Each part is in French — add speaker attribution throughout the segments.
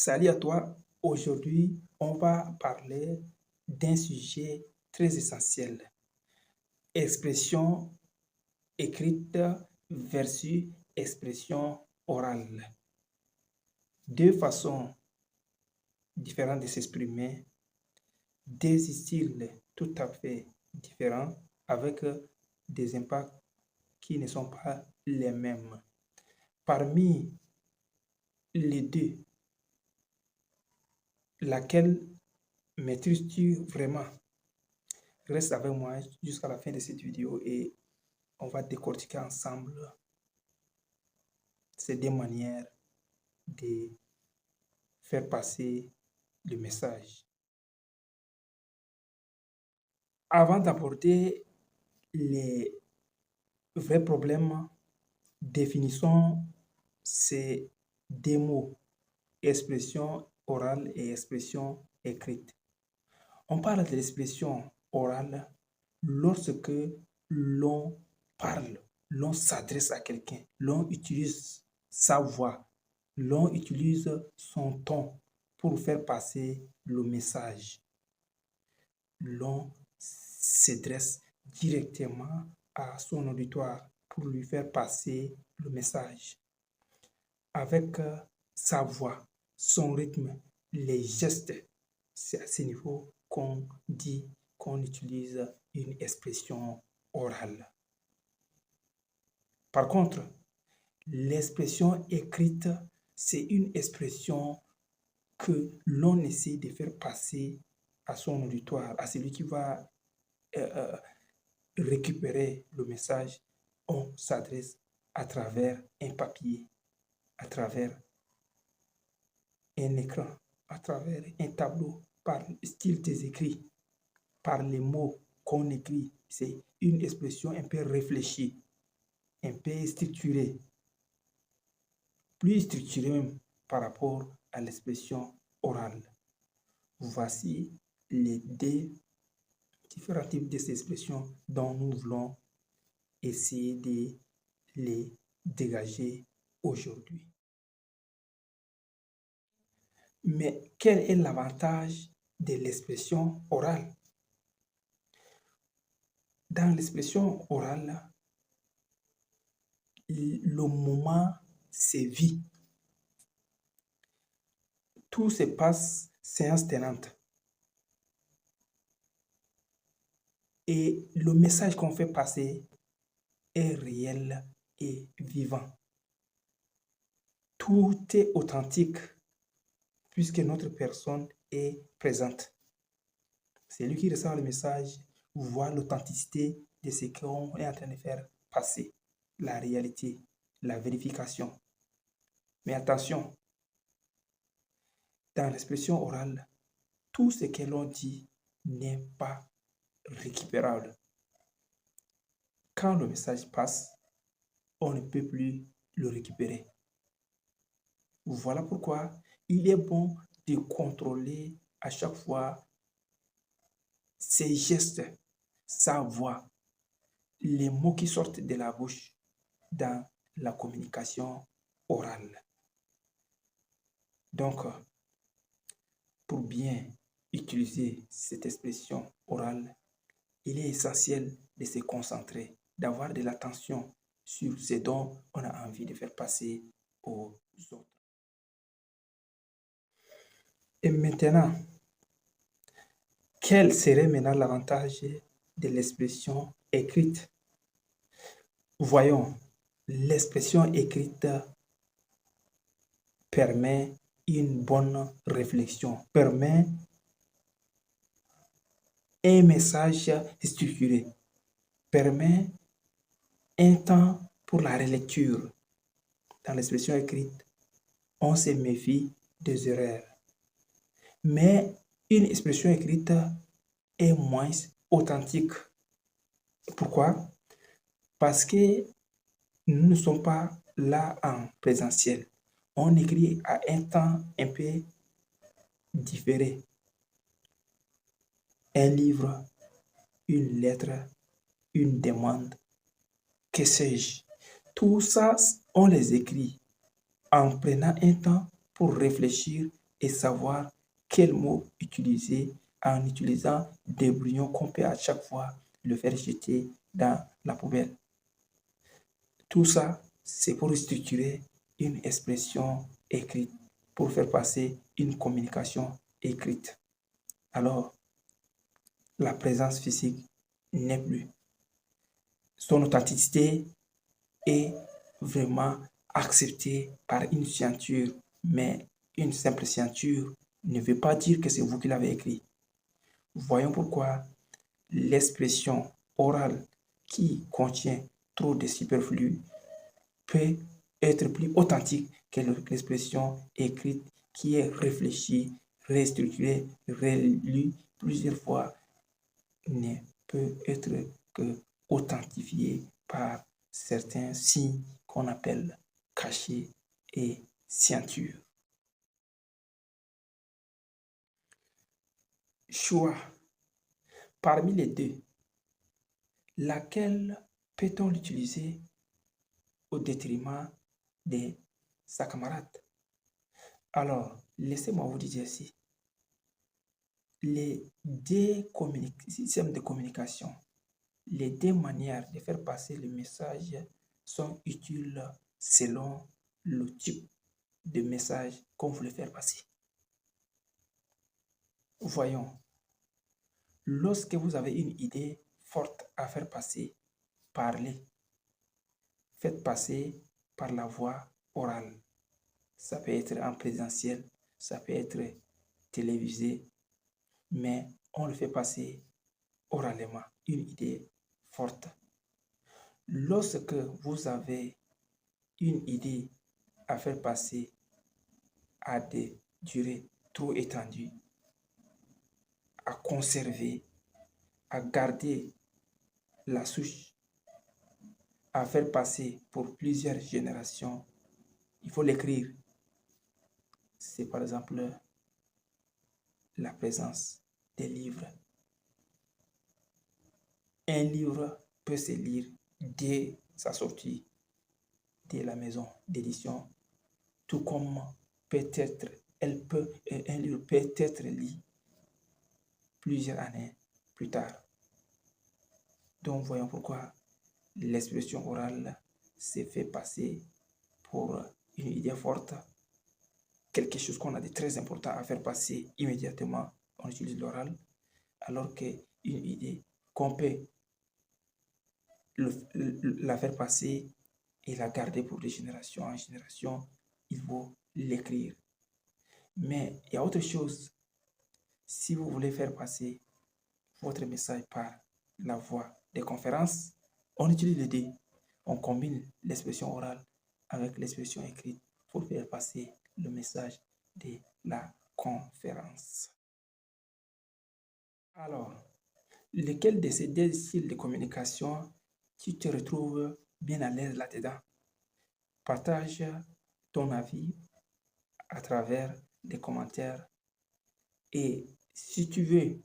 Speaker 1: Salut à toi. Aujourd'hui, on va parler d'un sujet très essentiel. Expression écrite versus expression orale. Deux façons différentes de s'exprimer, deux styles tout à fait différents avec des impacts qui ne sont pas les mêmes. Parmi les deux, laquelle maîtrises-tu vraiment? Reste avec moi jusqu'à la fin de cette vidéo et on va décortiquer ensemble ces deux manières de faire passer le message. Avant d'aborder les vrais problèmes, définissons ces deux mots, expression orale et expression écrite. On parle de l'expression orale lorsque l'on parle, l'on s'adresse à quelqu'un, l'on utilise sa voix, l'on utilise son ton pour faire passer le message. L'on s'adresse directement à son auditoire pour lui faire passer le message. Avec sa voix, son rythme, les gestes, c'est à ce niveau qu'on dit qu'on utilise une expression orale. Par contre, l'expression écrite, c'est une expression que l'on essaie de faire passer à son auditoire, à celui qui va récupérer le message. On s'adresse à travers un papier, à travers un écran, à travers un tableau, par le style des écrits, par les mots qu'on écrit. C'est une expression un peu réfléchie, un peu structurée, plus structurée même par rapport à l'expression orale. Voici les deux différents types d'expressions dont nous voulons essayer de les dégager aujourd'hui. Mais quel est l'avantage de l'expression orale? Dans l'expression orale, le moment se vit. Tout se passe séance tenante. Et le message qu'on fait passer est réel et vivant. Tout est authentique puisque notre personne est présente. Celui qui reçoit le message voit l'authenticité de ce qu'on est en train de faire passer, la réalité, la vérification. Mais attention, dans l'expression orale, tout ce que l'on dit n'est pas récupérable. Quand le message passe, on ne peut plus le récupérer. Voilà pourquoi il est bon de contrôler à chaque fois ses gestes, sa voix, les mots qui sortent de la bouche dans la communication orale. Donc, pour bien utiliser cette expression orale, il est essentiel de se concentrer, d'avoir de l'attention sur ce dont on a envie de faire passer aux autres. Et maintenant, quel serait maintenant l'avantage de l'expression écrite? Voyons, l'expression écrite permet une bonne réflexion, permet un message structuré, permet un temps pour la relecture. Dans l'expression écrite, on se méfie des erreurs. Mais une expression écrite est moins authentique. Pourquoi? Parce que nous ne sommes pas là en présentiel. On écrit à un temps un peu différé. Un livre, une lettre, une demande, que sais-je. Tout ça, on les écrit en prenant un temps pour réfléchir et savoir quel mot utiliser en utilisant des brouillons qu'on peut à chaque fois le faire jeter dans la poubelle. Tout ça, c'est pour structurer une expression écrite, pour faire passer une communication écrite. Alors, la présence physique n'est plus. Son authenticité est vraiment acceptée par une signature, mais une simple signature ne veut pas dire que c'est vous qui l'avez écrit. Voyons pourquoi l'expression orale qui contient trop de superflu peut être plus authentique que l'expression écrite qui est réfléchie, restructurée, relue plusieurs fois, ne peut être que authentifiée par certains signes qu'on appelle cachets et signatures. Choix. Parmi les deux, laquelle peut-on l'utiliser au détriment de sa camarade? Alors, laissez-moi vous dire ceci. Les deux systèmes de communication, les deux manières de faire passer le message sont utiles selon le type de message qu'on voulait faire passer. Voyons, lorsque vous avez une idée forte à faire passer, parlez. Faites passer par la voie orale. Ça peut être en présentiel, ça peut être télévisé, mais on le fait passer oralement, une idée forte. Lorsque vous avez une idée à faire passer à des durées trop étendues, à conserver, à garder la souche, à faire passer pour plusieurs générations, il faut l'écrire. C'est par exemple la présence des livres. Un livre peut se lire dès sa sortie de la maison d'édition, tout comme peut-être un livre peut être lu plusieurs années plus tard. Donc voyons pourquoi l'expression orale s'est fait passer pour une idée forte, quelque chose qu'on a de très important à faire passer immédiatement, on utilise l'oral, alors qu'une idée qu'on peut la faire passer et la garder pour de génération en génération, il faut l'écrire. Mais il y a autre chose. Si vous voulez faire passer votre message par la voie des conférences, on utilise les deux. On combine l'expression orale avec l'expression écrite pour faire passer le message de la conférence. Alors, lequel de ces deux styles de communication tu te retrouves bien à l'aise là-dedans? Partage ton avis à travers des commentaires. Et si tu veux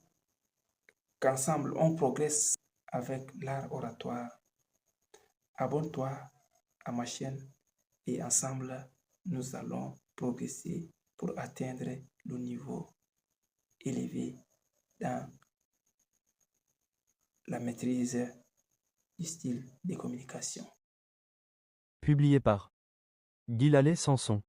Speaker 1: qu'ensemble on progresse avec l'art oratoire, abonne-toi à ma chaîne et ensemble nous allons progresser pour atteindre le niveau élevé dans la maîtrise du style de communication.
Speaker 2: Publié par Guy Lallet Sanson.